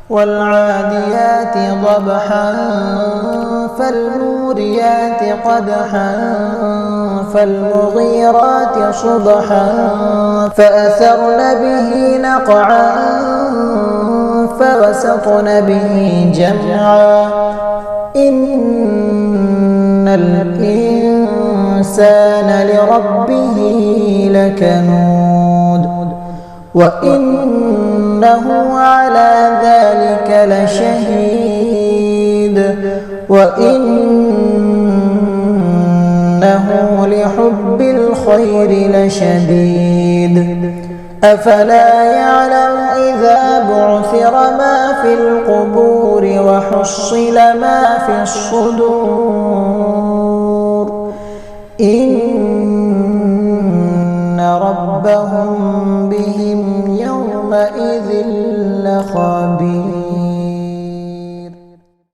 والعاديات ضبحا فالموريات قدحا فالمغيرات صبحا فأثرن به نقعا فوسطن به جمعا إن الإنسان لربه لكنود وإنه على ذلك لشهيد وإنه لحب الخير لشديد أفلا يعلم إذا بعثر ما في القبور وحصل ما في الصدور إن ربهم بهم يومئذ لخبير.